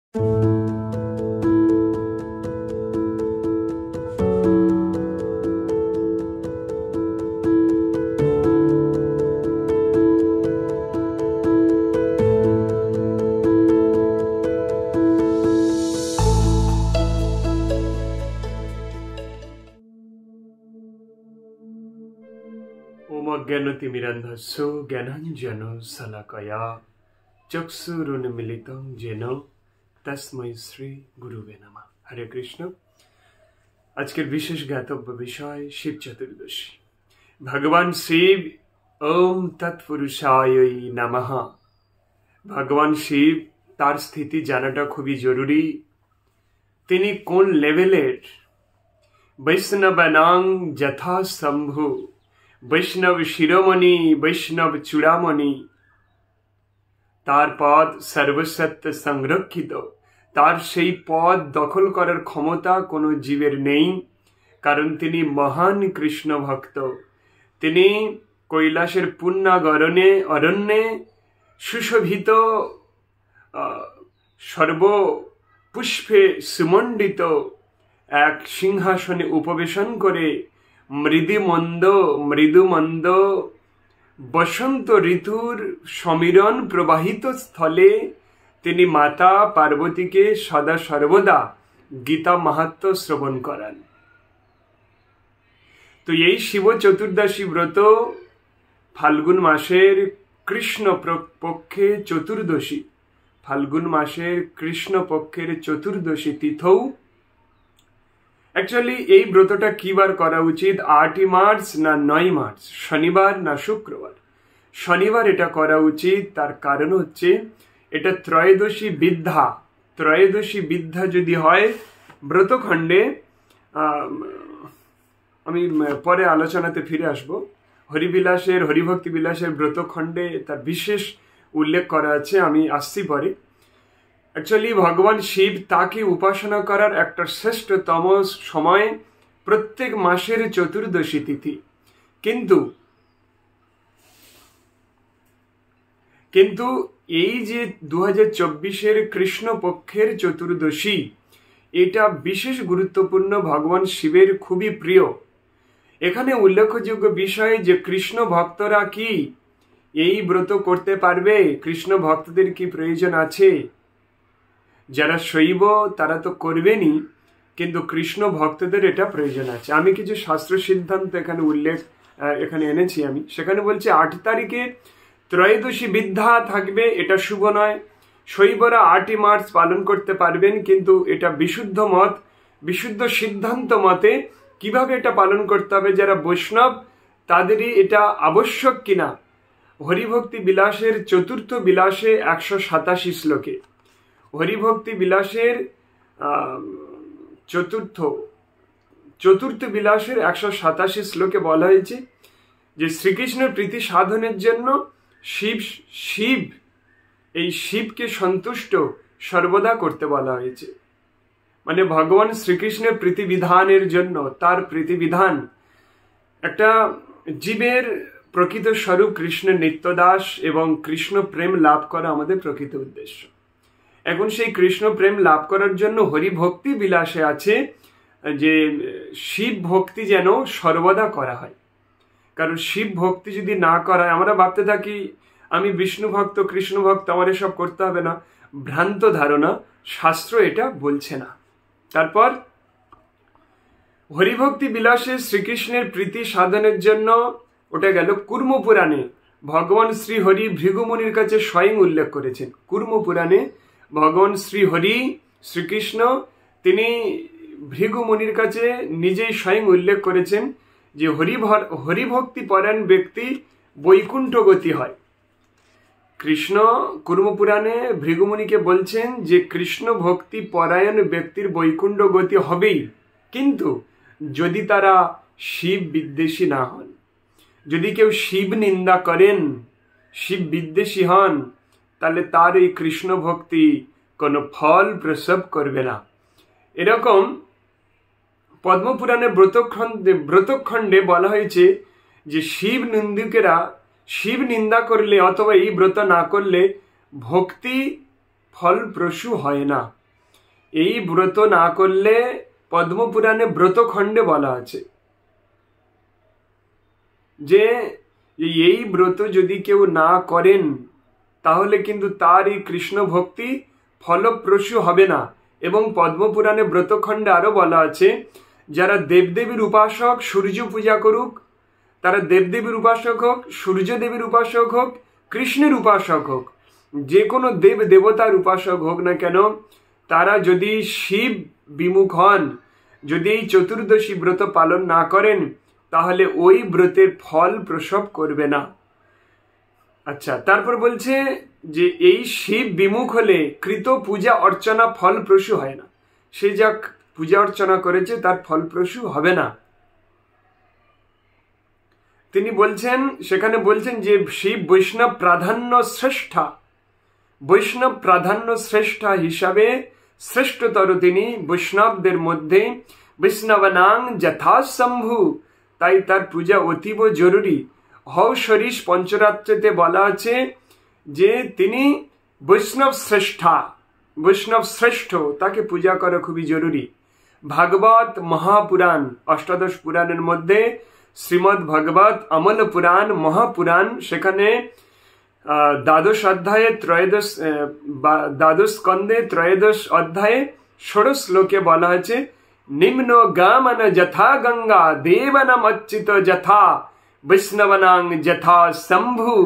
অজ্ঞানতিমিরান্ধস্য জ্ঞানাঞ্জন শলাকয়া চক্ষুরুন্মিলিতং যেন তস্मै শ্রী গুরুবে নমঃ। হরে কৃষ্ণ। আজকের বিশেষ জ্ঞাতব্য বিষয় শিব চতুর্দশী। ভগবান শিব ওম তৎপুরুষায় নমঃ। ভগবান শিব, তার স্থিতি জানাটা খুবই জরুরি। তিনি কোন লেভেলের? বৈষ্ণবানাং যথা শম্ভু, বৈষ্ণব শিরোমণি, বৈষ্ণব চূড়ামণি। তার পদ সর্বসত্য সংরক্ষিত। তার সেই পদ দখল করার ক্ষমতা কোনো জীবের নেই, কারণ তিনি মহান কৃষ্ণ ভক্ত। তিনি কৈলাসের পুণ্যাগরণে অরণ্যে সুশোভিত সর্বপুষ্পে সুমণ্ডিত এক সিংহাসনে উপবেশন করে মৃদুমন্দ বসন্ত ঋতুর সমীরণ প্রবাহিত স্থলে তিনি মাতা পার্বতীকে সদা সর্বদা গীতা মাহাত্ম্য শ্রবণ করান। তো এই শিব চতুর্দশী ব্রত ফাল্গুন মাসের কৃষ্ণ পক্ষে চতুর্দশী, ফাল্গুন মাসের কৃষ্ণ পক্ষের চতুর্দশী তিথৌ। অ্যাকচুয়ালি এই ব্রতটা কি বার করা উচিত? 8 মার্চ না 9 মার্চ, শনিবার না শুক্রবার? শনিবার এটা করা উচিত। তার কারণ হচ্ছে এটা ত্রয়োদশী বিদ্যা। ত্রয়োদশী বিদ্যা যদি হয় ব্রতখণ্ডে, আমি পরে আলোচনাতে ফিরে আসব, হরিবিলাসের হরিভক্তি বিলাসের ব্রতখণ্ডে তার বিশেষ উল্লেখ করা আছে, আমি আসছি পরে। অ্যাকচুয়ালি ভগবান শিব, তাকে উপাসনা করার একটা শ্রেষ্ঠতম সময় প্রত্যেক মাসের চতুর্দশী তিথি। কিন্তু এই যে 2024-এর কৃষ্ণ পক্ষের চতুর্দশী, এটা বিশেষ গুরুত্বপূর্ণ, ভগবান শিবের খুবই প্রিয়। এখানে উল্লেখযোগ্য বিষয় যে কৃষ্ণ ভক্তরা কি এই ব্রত করতে পারবে? কৃষ্ণ ভক্তদের কি প্রয়োজন আছে? যারা শৈব তারা তো করবেনই, কিন্তু কৃষ্ণ ভক্তদের এটা প্রয়োজন আছে। আমি কিছু শাস্ত্র সিদ্ধান্ত এখানে এনেছি। আমি সেখানে বলছি 8 তারিখে ত্রয়োদশী বিদ্যা থাকবে, এটা শুভ নয়। শৈবরা 8 মার্চ পালন করতে পারবেন, কিন্তু এটা বিশুদ্ধ মত, বিশুদ্ধ সিদ্ধান্ত মতে কিভাবে এটা পালন করতে হবে, যারা বৈষ্ণব তাদেরই এটা আবশ্যক কিনা। হরিভক্তি বিলাসের চতুর্থ বিলাসে 187 শ্লোকে, হরিভক্তি বিলাসের চতুর্থ বিলাসের 187 শ্লোকে বলা হয়েছে যে শ্রীকৃষ্ণের প্রীতি সাধনের জন্য এই শিবকে সন্তুষ্ট সর্বদা করতে বলা হয়েছে। মানে ভগবান শ্রীকৃষ্ণের প্রীতিবিধানের জন্য, তার প্রীতিবিধান একটা জীবের প্রকৃত স্বরূপ কৃষ্ণের নিত্যদাস এবং কৃষ্ণ প্রেম লাভ করা আমাদের প্রকৃত উদ্দেশ্য। এখন সেই কৃষ্ণ প্রেম লাভ করার জন্য হরিভক্তি বিলাসে আছে যে শিব ভক্তি যেন সর্বদা করা হয়। কারণ শিব ভক্তি যদি না করা হয়, আমরা ভাবতে থাকি আমি বিষ্ণু ভক্ত, কৃষ্ণ ভক্ত, আমার এসব করতে হবে না। ভ্রান্ত ধারণা, শাস্ত্র এটা বলছে না। তারপর হরিভক্তি বিলাসে শ্রীকৃষ্ণের প্রীতি সাধনের জন্য ওটা গেল কুর্ম পুরাণে। ভগবান শ্রী হরি ভৃগুমুনির কাছে স্বয়ং উল্লেখ করেছেন। কুর্ম পুরাণে ভগবান শ্রী হরি শ্রীকৃষ্ণ তিনি ভৃগুমুনির কাছে নিজেই স্বয়ং উল্লেখ করেছেন যে হরিভক্তি পরায়ণ ব্যক্তি বৈকুণ্ঠ গতি হয়। কৃষ্ণ কুর্মপুরাণে ভৃগুমুনিকে বলছেন যে কৃষ্ণ ভক্তি পরায়ণ ব্যক্তির বৈকুণ্ঠ গতি হবেই, কিন্তু যদি তারা শিব বিদ্বেষী না হন। যদি কেউ শিব নিন্দা করেন, শিব বিদ্বেষী হন, তাহলে তার এই কৃষ্ণ ভক্তি কোনো ফল প্রসব করবে না। এরকম পদ্মপুরাণের ব্রতখণ্ডে বলা হয়েছে যে শিব নিন্দুকেরা শিব নিন্দা করলে অথবা এই ব্রত না করলে ভক্তি ফলপ্রসূ হয় না। এই ব্রত না করলে পদ্মপুরাণে ব্রতখণ্ডে বলা আছে যে এই ব্রত যদি কেউ না করেন তাহলে কিন্তু তার এই কৃষ্ণ ভক্তি ফলপ্রসূ হবে না। এবং পদ্মপুরাণে ব্রতখণ্ডে আরো বলা আছে, যারা দেবদেবীর উপাসক সূর্য পূজা করুক, তারা দেবদেবীর উপাসক হোক, সূর্য দেবীর উপাসক হোক, কৃষ্ণের উপাসক হোক, যে কোনো দেব দেবতার উপাসক হোক না কেন, তারা যদি শিব বিমুখ হন, যদি এই চতুর্দশী ব্রত পালন না করেন, তাহলে ওই ব্রতের ফল প্রসব করবে না। আচ্ছা, তারপর বলছে যে এই শিব বিমুখ হলে কৃত পূজা অর্চনা ফলপ্রসূ হয় না। সে যা পূজা অর্চনা করেছে তার ফলপ্রসূ হবে না। তিনি বলছেন, সেখানে বলছেন যে শিব বৈষ্ণব প্রাধান্য শ্রেষ্ঠা, বৈষ্ণব প্রাধান্য শ্রেষ্ঠা হিসাবে শ্রেষ্ঠতর তিনি বৈষ্ণবদের মধ্যে। বৈষ্ণবানাং যথাসম্ভু, তাই তার পূজা অতীব জরুরি। হৌশরীশ পঞ্চরাত্রিতে বলা আছে যে তিনি বৈষ্ণব শ্রেষ্ঠা, বৈষ্ণব শ্রেষ্ঠ, তাকে পূজা করা খুবই জরুরি। ভাগবত মহাপুরাণ, অষ্টাদশ পুরাণের মধ্যে শ্রীমদ্ ভাগবত অমল পুরাণ মহাপুরাণ, সেখানে দ্বাদশ অধ্যায়ে দ্বাদশ স্কন্ধে ত্রয়োদশ অধ্যায়ে ষোড়শ শ্লোকে বলা হয়েছে, নিম্ন গামন যথা গঙ্গা দেবনম অচ্যুত যথা বৈষ্ণবনাং যথা শম্ভু।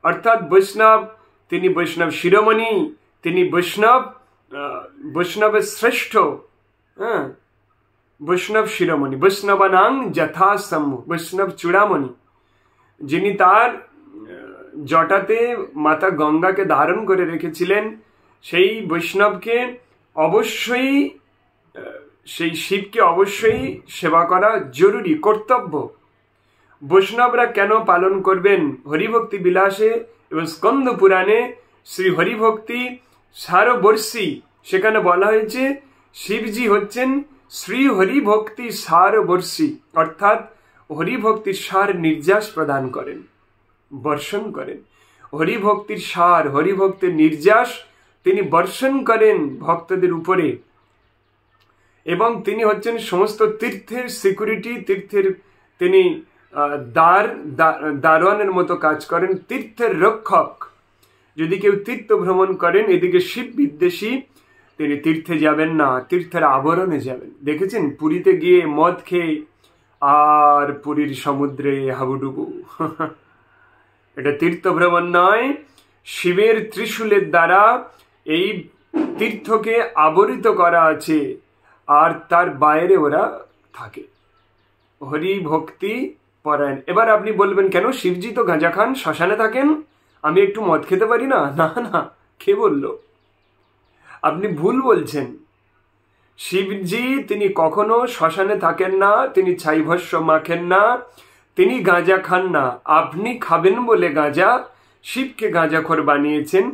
অর্থাৎ বৈষ্ণব, তিনি বৈষ্ণব শিরোমণি, তিনি বৈষ্ণবের শ্রেষ্ঠ, হ্যাঁ, বৈষ্ণব শিরোমণি, বৈষ্ণবনাং যথা শম্ভু, বৈষ্ণব চূড়ামণি, যিনি তার জটাতে মাতা গঙ্গাকে ধারণ করে রেখেছিলেন, সেই বৈষ্ণবকে অবশ্যই, সেই শিবকে অবশ্যই সেবা করা জরুরি, কর্তব্য। বৈষ্ণবরা কেন পালন করবেন? হরিভক্তি বিলাসে এবং স্কন্দ পুরাণে শ্রী হরিভক্তি সারবর্ষী, সেখানে বলা হয়েছে শিবজি হচ্ছেন শ্রী হরিভক্তি সারবর্ষী, অর্থাৎ হরিভক্তির সার নির্যাস প্রদান করেন, বর্ষণ করেন। হরিভক্তির সার, হরিভক্তির নির্যাস তিনি বর্ষণ করেন ভক্তদের উপরে। এবং তিনি হচ্ছেন সমস্ত তীর্থের সিকিউরিটি, তীর্থের তিনি দারোয়ানের মতো কাজ করেন, তীর্থের রক্ষক। যদি কেউ তীর্থ ভ্রমণ করেন, এদিকে শিব বিদ্বেষী, তিনি তীর্থে যাবেন না, তীর্থের আবরণে যাবেন। দেখেছেন পুরীতে গিয়ে মদ খেয়ে আর পুরীর সমুদ্রে হাবুডুবু, এটা তীর্থ ভ্রমণ নয়। শিবের ত্রিশূলের দ্বারা এই তীর্থকে আবরিত করা আছে, আর তার বাইরে ওরা থাকে, হরি ভক্তি পরায়ণ। এবার আপনি বলবেন, কেন শিবজি তো গাঁজা খান, শ্মশানে থাকেন, আমি একটু মদ খেতে পারি না? না না, কে বলল? আপনি ভুল বলছেন। শিবজি তিনি কখনো শ্মশানে থাকেন না, তিনি ছাইভস্য মাখেন না, তিনি গাঁজা খান না। আপনি খাবেন বলে গাঁজা, শিবকে গাঁজাখোর বানিয়েছেন।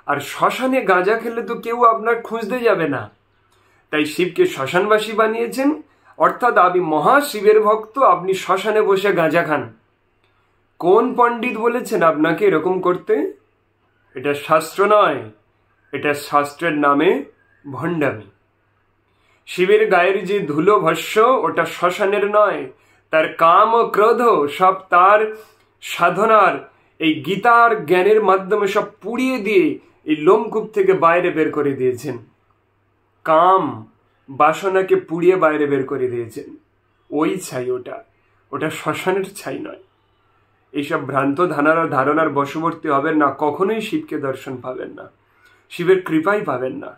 আর শ্মশানে গাঁজা খেলে তো কেউ আপনার খুঁজতে যাবে না, তাই শিবকে শ্মশানবাসী বানিয়েছেন। অর্থাৎ আপনি মহাশিবের ভক্ত, আপনি শ্মশানে বসে গাঁজা খান। কোন পণ্ডিত বলেছেন আপনাকে এরকম করতে? এটা শাস্ত্র নয়, এটা শাস্ত্রের নামে ভণ্ডামি। শিবের গায়ের যে ধুলো ভস্য, ওটা শ্মশানের নয়, তার কাম ও ক্রোধ সব তার সাধনার এই গীতার জ্ঞানের মাধ্যমে সব পুড়িয়ে দিয়ে এই লোমকূপ থেকে বাইরে বের করে দিয়েছেন। কাম বাসনাকে পুড়িয়ে বাইরে বের করে দিয়েছেন। ওই ছাই ওটা, ওটা শ্মশানের ছাই নয়। এইসব ভ্রান্ত ধারণার বশবর্তী হবেন না, কখনোই শিবকে দর্শন পাবেন না, শিবের কৃপাই পাবেন না।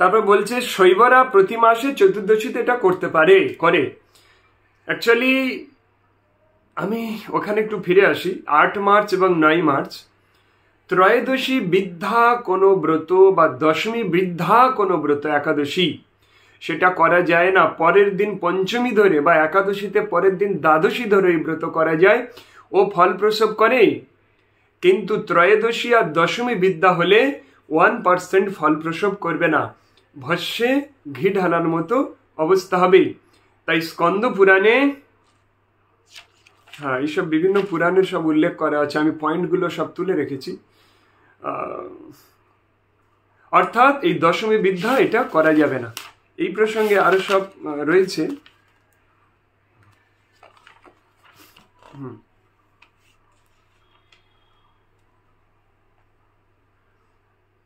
তারপর বলছে শৈবরা প্রতি মাসে চতুর্দশীতে এটা করতে পারে, করে। অ্যাকচুয়ালি আমি ওখানে একটু ফিরে আসি। 8 মার্চ এবং 9 মার্চ ত্রয়োদশী বৃদ্ধা কোনো ব্রত বা দশমী বৃদ্ধা কোনো ব্রত, একাদশী, সেটা করা যায় না। পরের দিন পঞ্চমী ধরে বা একাদশীতে পরের দিন দ্বাদশী ধরে এই ব্রত করা যায়, ও ফল প্রসব করে। কিন্তু ত্রয়োদশী আর দশমী বিদ্যা হলে 1% ফল প্রসব করবে না, ভস্যে ঘি ঢালার মতো অবস্থা হবে। তাই স্কন্দ পুরাণে, হ্যাঁ, এইসব বিভিন্ন পুরাণের সব উল্লেখ করা আছে, আমি পয়েন্টগুলো সব তুলে রেখেছি। অর্থাৎ এই দশমী বিদ্যা এটা করা যাবে না। এই প্রসঙ্গে আরো সব রয়েছে।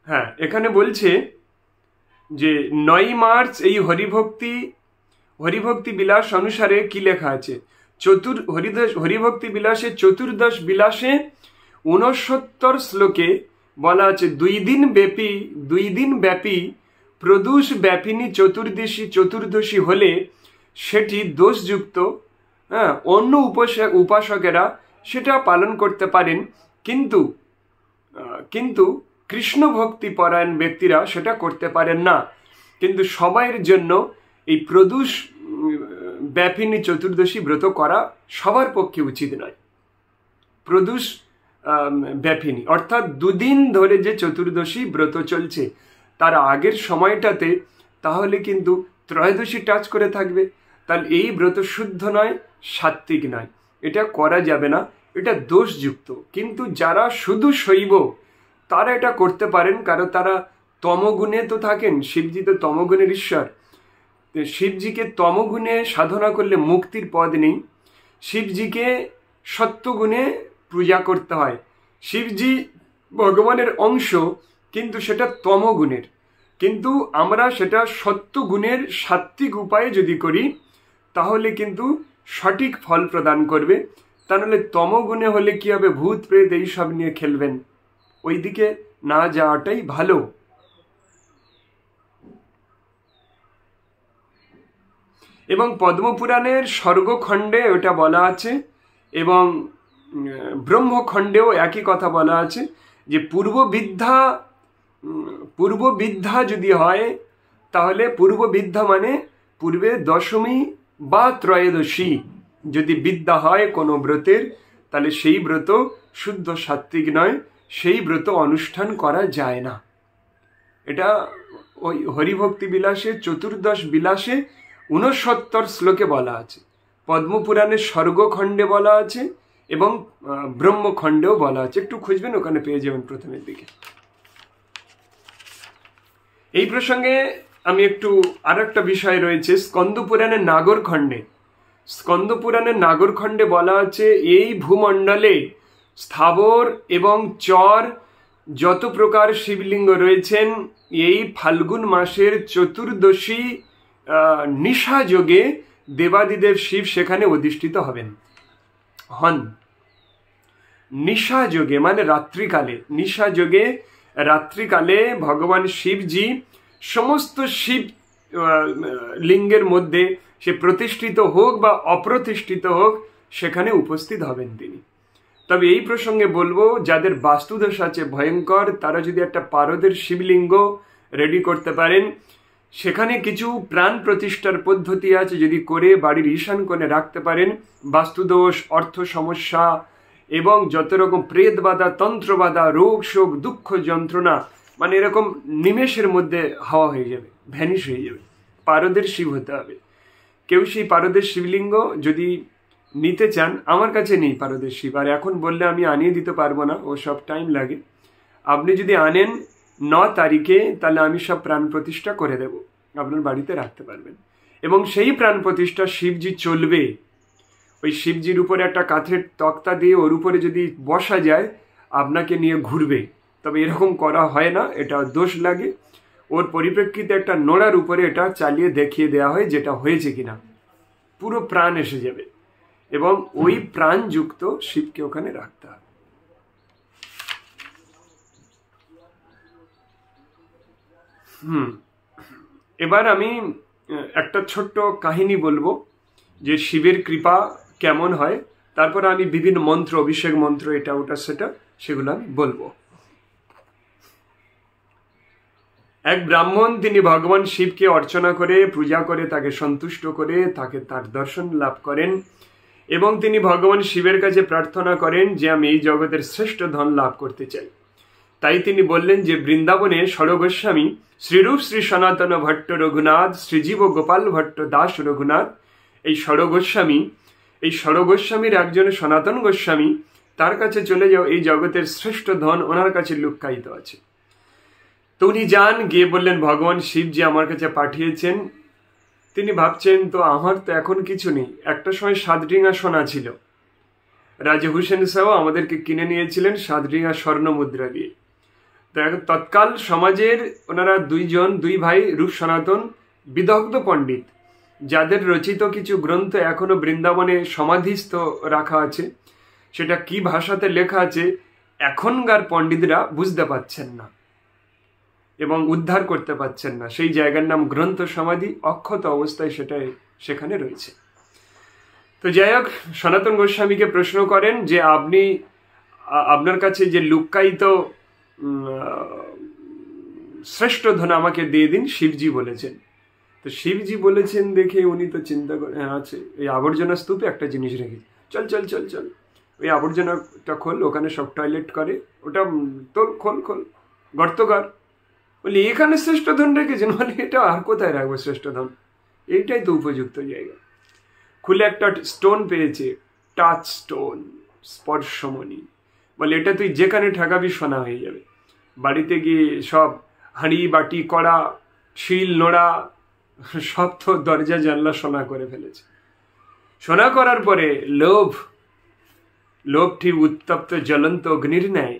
হ্যাঁ, এখানে বলছে যে 9 মার্চ এই হরিভক্তি বিলাস অনুসারে কি লেখা আছে? হরিভক্তি বিলাসে চতুর্দশ বিলাসে 69 শ্লোকে বলা আছে 2 দিন ব্যাপী প্রদোষ ব্যাপিনী চতুর্দশী হলে সেটি দোষযুক্ত। হ্যাঁ, অন্য উপাসকেরা সেটা পালন করতে পারেন, কিন্তু কৃষ্ণ ভক্তি পরায়ণ ব্যক্তিরা সেটা করতে পারেন না। কিন্তু সবাইয়ের জন্য এই প্রদোষ ব্যাপিনী চতুর্দশী ব্রত করা সবার পক্ষে উচিত নয়। প্রদোষ ব্যাপিনী অর্থাৎ 2 দিন ধরে যে চতুর্দশী ব্রত চলছে তার আগের সময়টাতে তাহলে কিন্তু ত্রয়োদশী টাচ করে থাকবে, তাহলে এই ব্রত শুদ্ধ নয়, সাত্ত্বিক নয়, এটা করা যাবে না, এটা দোষযুক্ত। কিন্তু যারা শুধু শৈব তারা এটা করতে পারেন, কারণ তারা তমগুণে তো থাকেন। শিবজি তো তমগুণের ঈশ্বর। শিবজিকে তমগুণে সাধনা করলে মুক্তির পদ নেই, শিবজিকে সত্যগুণে পূজা করতে হয়। শিবজি ভগবানের অংশ, কিন্তু সেটা তমগুণের। কিন্তু আমরা সেটা সত্যগুণের সাত্ত্বিক উপায়ে যদি করি তাহলে কিন্তু সঠিক ফল প্রদান করবে। তাহলে তমগুণে হলে কি হবে? ভূত প্রেত এইসব নিয়ে খেলবেন, ওইদিকে না যাওয়াটাই ভালো। এবং পদ্মপুরাণের স্বর্গখণ্ডে ওটা বলা আছে, এবং ব্রহ্মখণ্ডেও একই কথা বলা আছে যে পূর্ব বিদ্যা যদি হয়, তাহলে পূর্ব বিদ্যা মানে পূর্বে দশমী বা ত্রয়োদশী যদি বিদ্যা হয় কোনো ব্রতের, তাহলে সেই ব্রত শুদ্ধ সাত্ত্বিক নয়, সেই ব্রত অনুষ্ঠান করা যায় না। এটা ওই হরিভক্তি বিলাসে চতুর্দশ বিলাসে 69 শ্লোকে বলা আছে, পদ্মপুরাণের স্বর্গখণ্ডে বলা আছে এবং ব্রহ্মখণ্ডেও বলা আছে। একটু খুঁজবেন, ওখানে পেয়ে যাবেন প্রথমের দিকে। এই প্রসঙ্গে আমি একটু আর একটা বিষয় রয়েছে স্কন্দপুরাণের নাগরখণ্ডে বলা আছে এই ভূমণ্ডলে স্থাবর এবং চর যত প্রকার শিবলিঙ্গ রয়েছেন এই ফাল্গুন মাসের চতুর্দশী নিশা যোগে দেবাদিদেব শিব সেখানে অধিষ্ঠিত হন। নিশা যোগে মানে রাত্রিকালে, নিশা যোগে রাত্রিকালে ভগবান শিবজি সমস্ত শিব লিঙ্গের মধ্যে সে প্রতিষ্ঠিত হোক বা অপ্রতিষ্ঠিত হোক সেখানে উপস্থিত হবেন তিনি। তবে এই প্রসঙ্গে বলবো, যাদের বাস্তুদোষ আছে ভয়ঙ্কর, তারা যদি একটা পারদের শিবলিঙ্গ রেডি করতে পারেন, সেখানে কিছু প্রাণ প্রতিষ্ঠার পদ্ধতি আছে, যদি করে বাড়ির ঈশান কোণে রাখতে পারেন, বাস্তুদোষ, অর্থ সমস্যা এবং যত রকম প্রেত বাধা, তন্ত্র বাধা, রোগ শোক, দুঃখ যন্ত্রণা, মানে এরকম নিমেষের মধ্যে হাওয়া হয়ে যাবে, ভ্যানিশ হয়ে যাবে। পারদের শিব হতে হবে। কেউ সেই পারদের শিবলিঙ্গ যদি নিতে চান, আমার কাছে নেই পারদের শিব, আর এখন বললে আমি আনিয়ে দিতে পারবো না, ও সব টাইম লাগে। আপনি যদি আনেন 9 তারিখে, তাহলে আমি সব প্রাণ প্রতিষ্ঠা করে দেব, আপনার বাড়িতে রাখতে পারবেন। এবং সেই প্রাণ প্রতিষ্ঠা শিবজি চলবে, ওই শিবজির উপরে একটা কাঠের তক্তা দিয়ে ওর উপরে যদি বসা যায় আপনাকে নিয়ে ঘুরবে। তবে এরকম করা হয় না, এটা দোষ লাগে। ওর পরিপ্রেক্ষিতে একটা নোড়ার উপরে এটা চালিয়ে দেখিয়ে দেওয়া হয় যেটা হয়েছে কিনা, পুরো প্রাণ এসে যাবে এবং ওই প্রাণযুক্ত শিবকে ওখানে রাখতে হবে। এবার আমি একটা ছোট্ট কাহিনী বলবো যে শিবের কৃপা কেমন হয়, তারপর আমি বিভিন্ন মন্ত্র, অভিষেক মন্ত্র, এটা ওটা সেটা, সেগুলো আমি বলবো। এক ব্রাহ্মণ, তিনি ভগবান শিবকে অর্চনা করে, পূজা করে, তাকে সন্তুষ্ট করে, তার দর্শন লাভ করেন এবং তিনি ভগবান শিবের কাছে প্রার্থনা করেন যে আমি এই জগতের শ্রেষ্ঠ ধন লাভ করতে চাই। তাই তিনি বললেন যে বৃন্দাবনে ষড়গোস্বামী শ্রীরূপ শ্রী সনাতন ভট্ট রঘুনাথ, শ্রীজীব গোপাল ভট্ট দাস রঘুনাথ, এই ষড়গোস্বামীর একজন সনাতন গোস্বামী, তার কাছে চলে যাও, এই জগতের শ্রেষ্ঠ ধন ওনার কাছে লুক্কায়িত আছে। তো উনি যান, গিয়ে বললেন ভগবান শিব যে আমার কাছে পাঠিয়েছেন। তিনি ভাবছেন তো আমার তো এখন কিছু নেই, একটা সময় 7 ডিঙা সোনা ছিল, রাজা হুসেন শাহ আমাদেরকে কিনে নিয়েছিলেন 7 ডিঙা স্বর্ণ মুদ্রা দিয়ে। তো এখন তৎকাল সমাজের ওনারা দুই ভাই রূপ সনাতন বিদগ্ধ পণ্ডিত, যাদের রচিত কিছু গ্রন্থ এখনো বৃন্দাবনে সমাধিস্থ রাখা আছে। সেটা কি ভাষাতে লেখা আছে এখনকার পণ্ডিতরা বুঝতে পাচ্ছেন না এবং উদ্ধার করতে পাচ্ছেন না। সেই জায়গার নাম গ্রন্থ সমাধি, অক্ষত অবস্থায় সেটাই সেখানে রয়েছে। তো যাই হোক, সনাতন গোস্বামীকে প্রশ্ন করেন যে আপনার কাছে যে লুক্কায়িত শ্রেষ্ঠ ধন আমাকে দিয়ে দিন, শিবজি বলেছেন। তো শিবজি বলেছেন দেখে উনি তো চিন্তা করে, আছে এই আবর্জনা স্তূপে একটা জিনিস রেখেছি, চল চল চল চল ওই আবর্জনাটা খোল, ওখানে সব টয়লেট করে, ওটা তোল, খোল খোল, গর্ত কর। বলি এখানে শ্রেষ্ঠ ধন রেখেছেন, বলে এটা আর কোথায় রাখবো শ্রেষ্ঠ ধন, এইটাই তো উপযুক্ত জায়গা। খুলে একটা স্টোন পেয়েছে, টাচ স্টোন, স্পর্শমণি। বলে এটা তুই যেখানে ঠাকাবি সোনা হয়ে যাবে। বাড়িতে গিয়ে সব হাঁড়ি বাটি কড়া শিল নোড়া সব তো দরজা জানলা সোনা করে ফেলেছে। সোনা করার পরে লোভ ঠিক উত্তপ্ত জ্বলন্ত অগ্নির ন্যায়।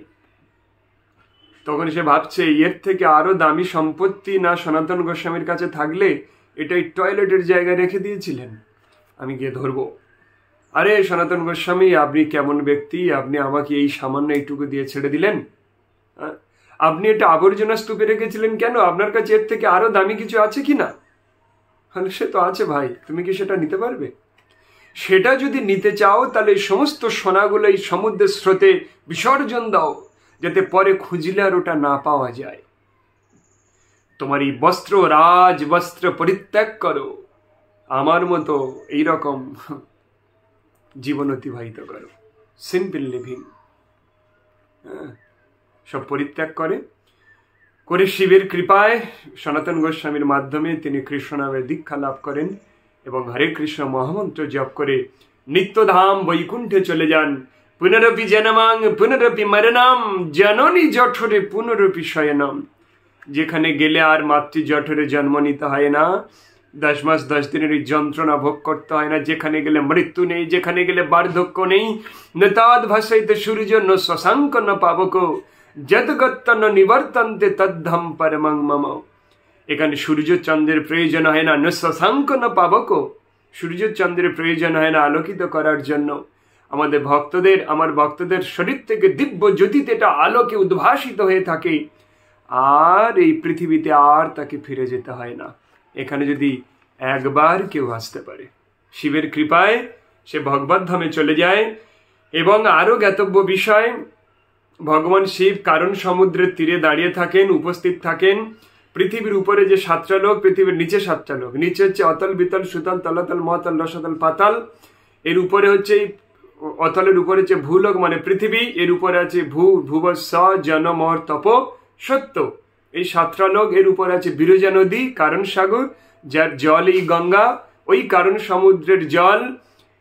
তখন সে ভাবছে এর থেকে আরো দামি সম্পত্তি না সনাতন গোস্বামীর কাছে থাকলে এটাই টয়লেটের জায়গায় রেখে দিয়েছিলেন, আমি গিয়ে ধরবো। আরে সনাতন গোস্বামী, আপনি কেমন ব্যক্তি, আপনি আমাকে এই সামান্য এইটুকু দিয়ে ছেড়ে দিলেন? আপনি এটা আবর্জনা স্তূপে রেখেছিলেন কেন? আপনার কাছে এর থেকে আরো দামি কিছু আছে কি না? সে তো আছে ভাই, তুমি কি সেটা নিতে পারবে? সেটা যদি নিতে চাও তাহলে এই সমস্ত সোনাগুলো এই সমুদ্রের স্রোতে বিসর্জন দাও, যাতে পরে খুঁজলে আর ওটা না পাওয়া যায়। তোমার এই রাজ বস্ত্র পরিত্যাগ করো, আমার মতো এইরকম জীবন অতিবাহিত করো, সিম্পল লিভিং। সব পরিত্যাগ করে শিবের কৃপায় সনাতন গোস্বামীর মাধ্যমে তিনি কৃষ্ণ নামে দীক্ষা লাভ করেন এবং হরে কৃষ্ণ মহামন্ত্র জপ করে নিত্যধাম বৈকুণ্ঠে চলে যান। পুনরপি জনমাং পুনরপি মরণাম জননী জঠরে পুনরপি শয়নম। যেখানে গেলে আর মাতৃ জঠরে জন্ম নিতে হয় না, 10 মাস 10 দিনের যন্ত্রণা ভোগ করতে হয় না, যেখানে গেলে মৃত্যু নেই, যেখানে গেলে বার্ধক্য নেই। নতাদ ভাষাইতে সূর্য ন শশাঙ্ক ন পাবক যদ্গত্ত ন নিবর্তন্তে তদ্ধম পরমং মম। এখানে সূর্যচন্দ্রের প্রয়োজন হয় না, ন শশাঙ্ক ন পাবক, সূর্যচন্দ্রের প্রয়োজন হয় না আলোকিত করার জন্য। আমার ভক্তদের শরীর থেকে দিব্য জ্যোতিতে এটা আলোকে উদ্ভাসিত হয়ে থাকে, আর এই পৃথিবীতে আর তাকে ফিরে যেতে হয় না। এখানে যদি একবার কেউ আসতে পারে, শিবের কৃপায় সে ভগবত ধামে চলে যায়। এবং আরো জ্ঞাতব্য বিষয়, ভগবান শিব কারণ সমুদ্রের তীরে দাঁড়িয়ে থাকেন, উপস্থিত থাকেন। পৃথিবীর উপরে যে 7টা লোক, পৃথিবীর নিচে 7টা লোক। নিচে হচ্ছে অতল, বিতল, সুতল, তলাতল, মহাতল, রসাতল, পাতাল। এর উপরে হচ্ছে অতলের উপরে হচ্ছে ভূলোক মানে পৃথিবী, এর উপরে আছে ভুব স জন মর তপ সত্য, এই 7টা লোক। এর উপরে আছে বিরজা নদী, কারণ সাগর, যার জল এই গঙ্গা। ওই কারণ সমুদ্রের জল,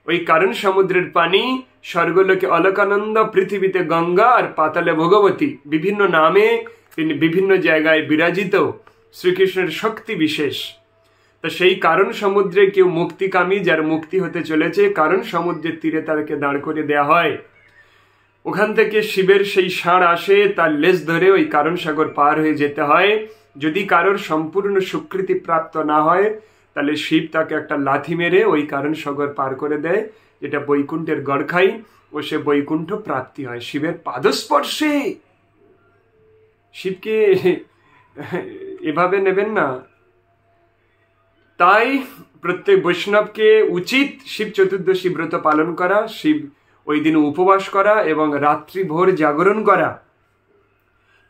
ওই কারণ সমুদ্রের পানি স্বর্গলোকে অলকানন্দ, পৃথিবীতে গঙ্গা, আর পাতালে ভগবতী। বিভিন্ন নামে তিনি বিভিন্ন জায়গায় বিরাজিত, শ্রীকৃষ্ণের শক্তি বিশেষ। তো সেই কারণ সমুদ্রে কেউ মুক্তিকামী, যার মুক্তি হতে চলেছে, কারণ সমুদ্রের তীরে তাদেরকে দাঁড় করে দেয়া হয়। ওখান থেকে শিবের সেই ষাঁড় আসে, তার লেজ ধরে ওই কারণ সাগর পার হয়ে যেতে হয়। যদি কারোর সম্পূর্ণ স্বীকৃতি প্রাপ্ত না হয়, তাহলে শিব তাকে একটা লাথি মেরে ওই কারণ সাগর পার করে দেয়, যেটা বৈকুণ্ঠের গড়খাই, ও সে বৈকুণ্ঠ প্রাপ্তি হয় শিবের পাদস্পর্শে। শিবকে এভাবে নেবেন না। তাই প্রত্যেক বৈষ্ণবকে উচিত শিব চতুর্দশী ব্রত পালন করা, শিব ওই দিন উপবাস করা এবং রাত্রি ভোর জাগরণ করা,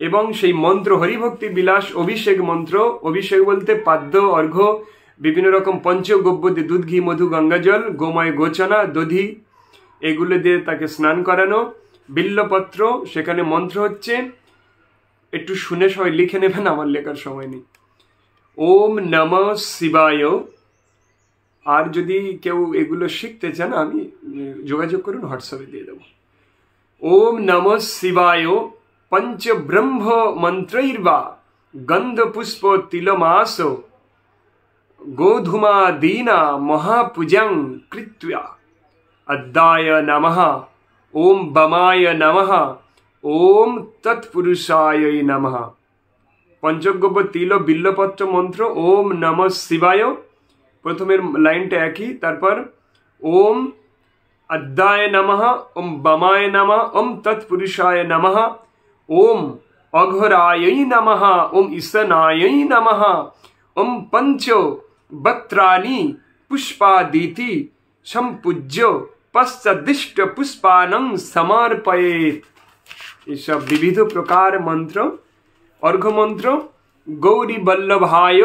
এবং সেই মন্ত্র হরিভক্তি বিলাস অভিষেক মন্ত্র, অভিষেক বলতে পাদ্য, অর্ঘ্য, বিভিন্ন রকম পঞ্চগব্য দিয়ে দুধ, ঘি, মধু, গঙ্গাজল, গোময়, গোচনা, দধি, এগুলো দিয়ে তাকে স্নান করানো। বিল্লপত্র, সেখানে মন্ত্র হচ্ছে, একটু শুনে সবাই লিখে নেবেন, আমার লেখার সময় নেই। ওম নমঃ শিবায়। আর যদি কেউ এগুলো শিখতে চান, আমি যোগাযোগ করুন, হোয়াটসঅ্যাপে দিয়ে দেবো। ওম নমঃ শিবায় পঞ্চব্রহ্ম মন্ত্রৈর্বা গন্ধ পুষ্প তিলমাস গোধূমাদীনা মহাপূজাং কৃত্বা অদ্যায় নমঃ ওম বমায় নমঃ ওম তৎপুরুষায় নমঃ। পঞ্চগব্য তিল ও বিল্লপত্র মন্ত্র ওম নমঃ শিবায়, প্রথমের লাইনটা একই, তারপর ওম অদ্যায় নমঃ ওম বমায় নমঃ ওম তৎপুরুষায় নমঃ ওম অঘোরায় নমঃ ওম ঈশানায় নমঃ ওম পঞ্চ বক্ত্রাণি পুষ্পাদিতি সম্পূজ্য পশ্চাদিষ্ট পুষ্পানং সমর্পয়েত। এসব বিবিধ প্রকার মন্ত্র, অর্ঘ্য মন্ত্র গৌরী বল্লভায়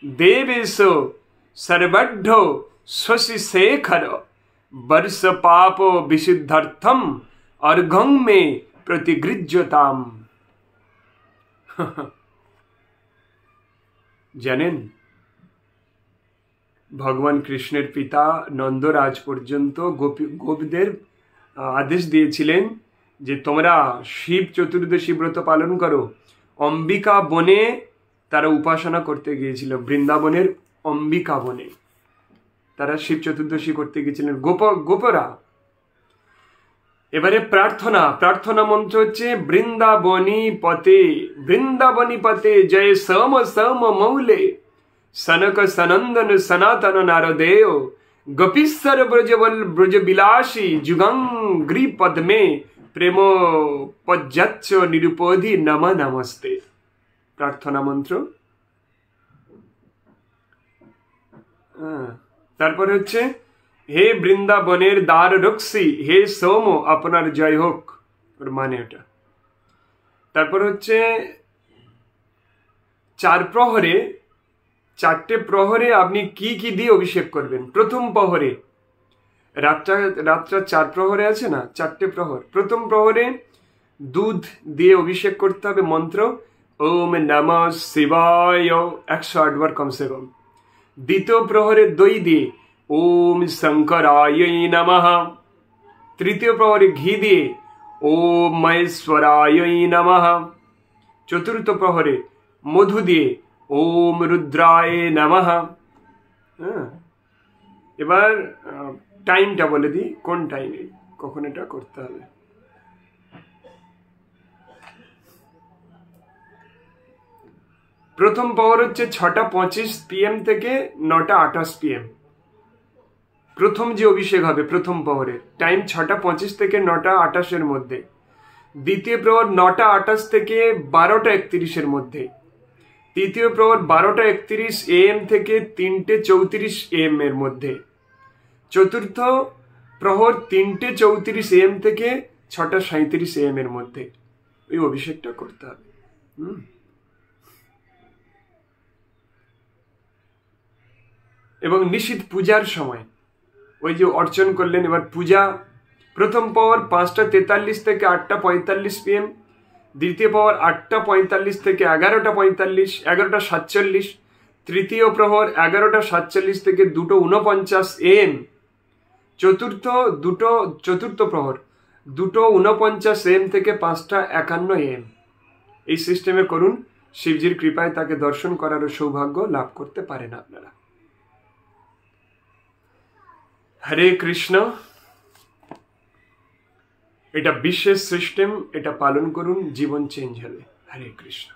দেবেশ সর্বঢ্য শশী শেখর বর্ষ পাপ বিশুদ্ধার্থম অর্ঘ্যং মে প্রতিগৃহ্যতাম। জানেন, ভগবান কৃষ্ণের পিতা নন্দরাজ পর্যন্ত গোপীদের আদেশ দিয়েছিলেন যে তোমরা শিব চতুর্দশী ব্রত পালন করো। অম্বিকা বনে তারা উপাসনা করতে গিয়েছিল, বৃন্দাবনের অম্বিকা বনে তারা শিব চতুর্দশী করতে গিয়েছিলেন গোপরা। এবারে প্রার্থনা মন্ত্র হচ্ছে বৃন্দাবনী পতে জয় সম সম মৌলে সনক সনন্দন সনাতন নারদেয় গোপীশ্বর ব্রজ বিলাসী যুগঙ্গ্রি পদ্মে প্রেম পজ্জাচ্চ নিরুপধি নম নমস্তে। প্রার্থনা মন্ত্র। তারপরে হচ্ছে হে বৃন্দাবনের দ্বার রক্ষী, হে সোম আপনার জয় হোক, ওর মানে ওটা। তারপর হচ্ছে চারটে প্রহরে আপনি কি কি দিয়ে অভিষেক করবেন। প্রথম প্রহরে, রাতটা 4 প্রহরে আছে না, 4টে প্রহর। প্রথম প্রহরে দুধ দিয়ে অভিষেক করতে হবে, মন্ত্র ওম নমঃ শিবায় 108 বার কমসে কম। দ্বিতীয় প্রহরে দই দিয়ে ওম শঙ্করায় নমঃ। তৃতীয় প্রহরে ঘি দিয়ে ওম মহেশ্বরায় নমঃ। চতুর্থ প্রহরে মধু দিয়ে ওম রুদ্রায় নমঃ। এবার টাইমটা বলে দিই, কোন টাইমে কখন এটা করতে হবে। প্রথম প্রহর হচ্ছে 6:25 PM থেকে 9:28 PM। প্রথম যে অভিষেক হবে প্রথম প্রহরে, টাইম 6:25 থেকে 9:28 মধ্যে। দ্বিতীয় প্রহর 9:28 থেকে 12:31 মধ্যে। তৃতীয় প্রহর 12:31 AM থেকে 3:34 AM মধ্যে। চতুর্থ প্রহর 3:34 AM থেকে 6:37 AM মধ্যে ওই অভিষেকটা করতে হবে। এবং নিশীথ পূজার সময় ওই যে অর্চন করলেন, এবার পূজা। প্রথম প্রহর 5:43 থেকে 8:45 PM। দ্বিতীয় প্রহর 8:45 থেকে 11:45, 11:47। তৃতীয় প্রহর 11:47 থেকে 2:49 AM। চতুর্থ প্রহর 2:49 AM থেকে 5:51 AM। এই সিস্টেমে করুন, শিবজির কৃপায় তাকে দর্শন করার সৌভাগ্য লাভ করতে পারেন আপনারা। হরে কৃষ্ণ। এটা বিশেষ সিস্টেম, এটা পালন করুন, জীবন চেঞ্জ হবে। হরে কৃষ্ণ।